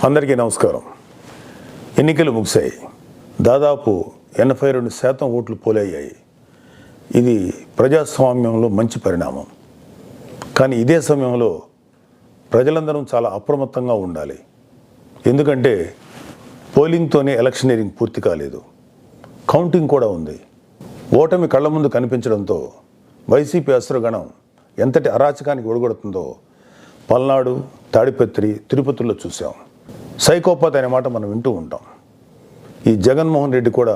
అందరికీ నమస్కారం. ఎన్నికలు ముగిశాయి. దాదాపు 82% ఓట్లు పోలయ్యాయి. ఇది ప్రజాస్వామ్యంలో మంచి పరిణామం. కానీ ఇదే సమయంలో ప్రజలందరం చాలా అప్రమత్తంగా ఉండాలి. ఎందుకంటే పోలింగ్తోనే ఎలక్షనీరింగ్ పూర్తి కాలేదు, కౌంటింగ్ కూడా ఉంది. ఓటమి కళ్ళ ముందు కనిపించడంతో వైసీపీ అసురగణం ఎంతటి అరాచకానికి ఒడిగొడుతుందో పల్నాడు, తాడిపత్రి, తిరుపతిలో చూసాం. సైకోపాత్ అనే మాట మనం వింటూ ఉంటాం. ఈ జగన్మోహన్ రెడ్డి కూడా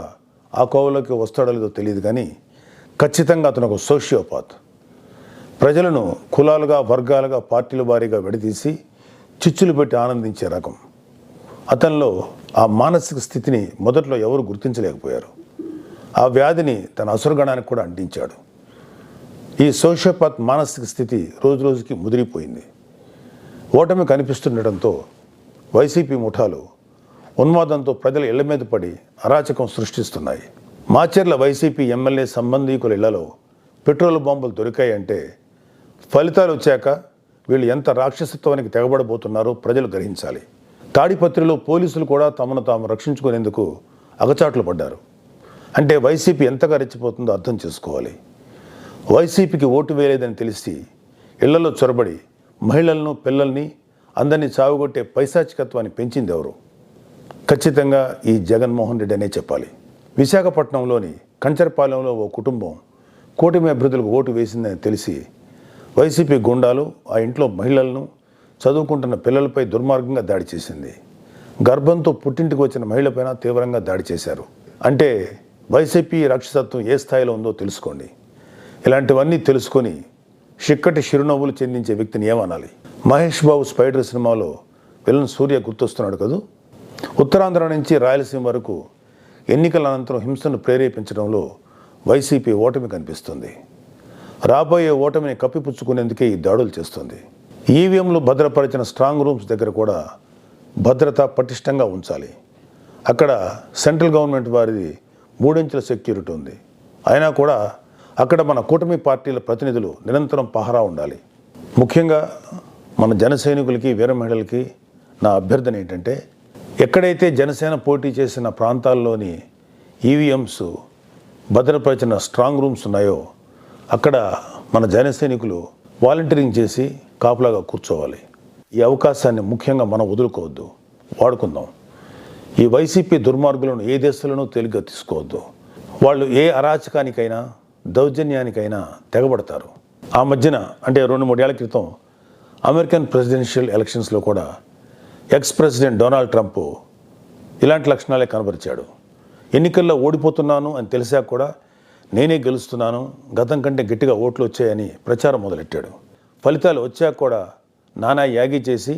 ఆ కోవలోకి వస్తాడో లేదో తెలియదు, కానీ ఖచ్చితంగా అతను ఒక సోషియోపాత్. ప్రజలను కులాలుగా, వర్గాలుగా, పార్టీల వారీగా విడదీసి చిచ్చులు పెట్టి ఆనందించే రకం. అతనిలో ఆ మానసిక స్థితిని మొదట్లో ఎవరు గుర్తించలేకపోయారు. ఆ వ్యాధిని తన అసురగణానికి కూడా అంటించాడు. ఈ సోషియోపాత్ మానసిక స్థితి రోజు రోజుకి ముదిరిపోయింది. ఓటమి కనిపిస్తుండటంతో వైసీపీ ముఠాలు ఉన్మాదంతో ప్రజల ఇళ్ల మీద పడి అరాచకం సృష్టిస్తున్నాయి. మాచర్ల వైసీపీ ఎమ్మెల్యే సంబంధీకుల ఇళ్లలో పెట్రోల్ బాంబులు దొరికాయంటే ఫలితాలు వచ్చాక వీళ్ళు ఎంత రాక్షసత్వానికి తెగబడబోతున్నారో ప్రజలు గ్రహించాలి. తాడిపత్రిలో పోలీసులు కూడా తమను తాము రక్షించుకునేందుకు అగచాట్లు పడ్డారు. అంటే వైసీపీ ఎంతగా రెచ్చిపోతుందో అర్థం చేసుకోవాలి. వైసీపీకి ఓటు వేయలేదని తెలిసి ఇళ్లలో చొరబడి మహిళలను, పిల్లల్ని అందరినీ చావుగొట్టే పైశాచికత్వాన్ని పెంచింది ఎవరు? ఖచ్చితంగా ఈ జగన్మోహన్ రెడ్డి అనే చెప్పాలి. విశాఖపట్నంలోని కంచరపాలెంలో ఓ కుటుంబం కూటమి అభ్యర్థులకు ఓటు వేసిందని తెలిసి వైసీపీ గుండాలు ఆ ఇంట్లో మహిళలను, చదువుకుంటున్న పిల్లలపై దుర్మార్గంగా దాడి చేసింది. గర్భంతో పుట్టింటికి వచ్చిన మహిళపైన తీవ్రంగా దాడి చేశారు. అంటే వైసీపీ రాక్షసత్వం ఏ స్థాయిలో ఉందో తెలుసుకోండి. ఇలాంటివన్నీ తెలుసుకొని చిక్కటి చిరునవ్వులు చెందించే వ్యక్తిని ఏమనాలి? మహేష్ బాబు స్పైడర్ సినిమాలో విలన్ సూర్య గుర్తొస్తున్నాడు కదూ. ఉత్తరాంధ్ర నుంచి రాయలసీమ వరకు ఎన్నికల అనంతరం హింసను ప్రేరేపించడంలో వైసీపీ ఓటమి కనిపిస్తుంది. రాబోయే ఓటమిని కప్పిపుచ్చుకునేందుకే ఈ దాడులు చేస్తుంది. ఈవీఎంలు భద్రపరిచిన స్ట్రాంగ్ రూమ్స్ దగ్గర కూడా భద్రత పటిష్టంగా ఉంచాలి. అక్కడ సెంట్రల్ గవర్నమెంట్ వారిది 3 అంచెల సెక్యూరిటీ ఉంది. అయినా కూడా అక్కడ మన కూటమి పార్టీల ప్రతినిధులు నిరంతరం పహరా ఉండాలి. ముఖ్యంగా మన జన సైనికులకి, వీర మహిళలకి నా అభ్యర్థన ఏంటంటే, ఎక్కడైతే జనసేన పోటీ చేసిన ప్రాంతాల్లోని ఈవీఎంస్ భద్రపరిచిన స్ట్రాంగ్ రూమ్స్ ఉన్నాయో అక్కడ మన జన సైనికులు వాలంటీరింగ్ చేసి కాపులాగా కూర్చోవాలి. ఈ అవకాశాన్ని ముఖ్యంగా మనం వదులుకోవద్దు, వాడుకుందాం. ఈ వైసీపీ దుర్మార్గులను ఏ దేశంలోనూ తేలిగ్గా తీసుకోవద్దు. వాళ్ళు ఏ అరాచకానికైనా, దౌర్జన్యానికైనా తెగబడతారు. ఆ మధ్యన అంటే 2-3 ఏళ్ల క్రితం అమెరికన్ ప్రెసిడెన్షియల్ ఎలక్షన్స్లో కూడా ఎక్స్ ప్రెసిడెంట్ డొనాల్డ్ ట్రంప్ ఇలాంటి లక్షణాలే కనబరిచాడు. ఎన్నికల్లో ఓడిపోతున్నాను అని తెలిసాక కూడా నేనే గెలుస్తున్నాను, గతం కంటే గట్టిగా ఓట్లు వచ్చాయని ప్రచారం మొదలెట్టాడు. ఫలితాలు వచ్చాక కూడా నానా యాగి చేసి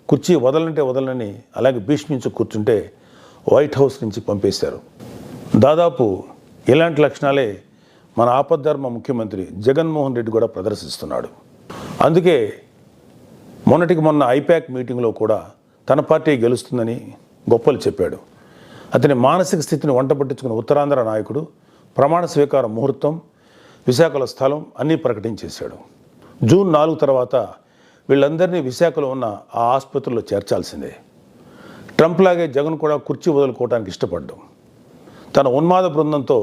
కుర్చీ వదలంటే వదలని అలాగే భీష్మించి కూర్చుంటే వైట్ హౌస్ నుంచి పంపేశారు. దాదాపు ఇలాంటి లక్షణాలే మన ఆపద్ధర్మ ముఖ్యమంత్రి జగన్మోహన్ రెడ్డి కూడా ప్రదర్శిస్తున్నాడు. అందుకే మొన్నటికి మొన్న ఐపాక్ మీటింగ్లో కూడా తన పార్టీ గెలుస్తుందని గొప్పలు చెప్పాడు. అతని మానసిక స్థితిని వంట పట్టించుకున్న ఉత్తరాంధ్ర నాయకుడు ప్రమాణ స్వీకార ముహూర్తం, విశాఖలో స్థలం అన్నీ ప్రకటించేశాడు. జూన్ 4 తర్వాత వీళ్ళందరినీ విశాఖలో ఉన్న ఆ ఆసుపత్రిలో చేర్చాల్సిందే. ట్రంప్ లాగే జగన్ కూడా కుర్చీ వదులుకోవడానికి ఇష్టపడ్డాం. తన ఉన్మాద బృందంతో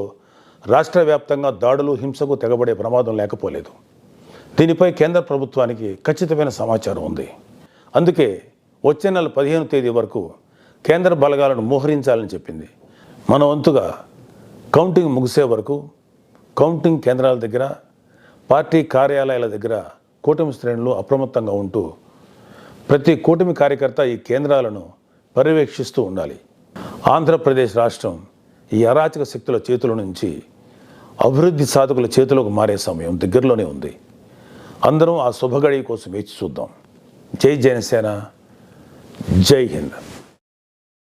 రాష్ట్ర వ్యాప్తంగా దాడులు, హింసకు తెగబడే ప్రమాదం లేకపోలేదు. దీనిపై కేంద్ర ప్రభుత్వానికి ఖచ్చితమైన సమాచారం ఉంది. అందుకే వచ్చే నెల 15వ తేదీ వరకు కేంద్ర బలగాలను మోహరించాలని చెప్పింది. మన వంతుగా కౌంటింగ్ ముగిసే వరకు కౌంటింగ్ కేంద్రాల దగ్గర, పార్టీ కార్యాలయాల దగ్గర కూటమి శ్రేణులు అప్రమత్తంగా ఉంటూ ప్రతి కూటమి కార్యకర్త ఈ కేంద్రాలను పర్యవేక్షిస్తూ ఉండాలి. ఆంధ్రప్రదేశ్ రాష్ట్రం ఈ అరాచక శక్తుల చేతుల నుంచి అభివృద్ధి సాధకుల చేతులకు మారే సమయం దగ్గరలోనే ఉంది. అందరం ఆ శుభగడి కోసం వేచి చూద్దాం. జై జనసేన, జై హింద్.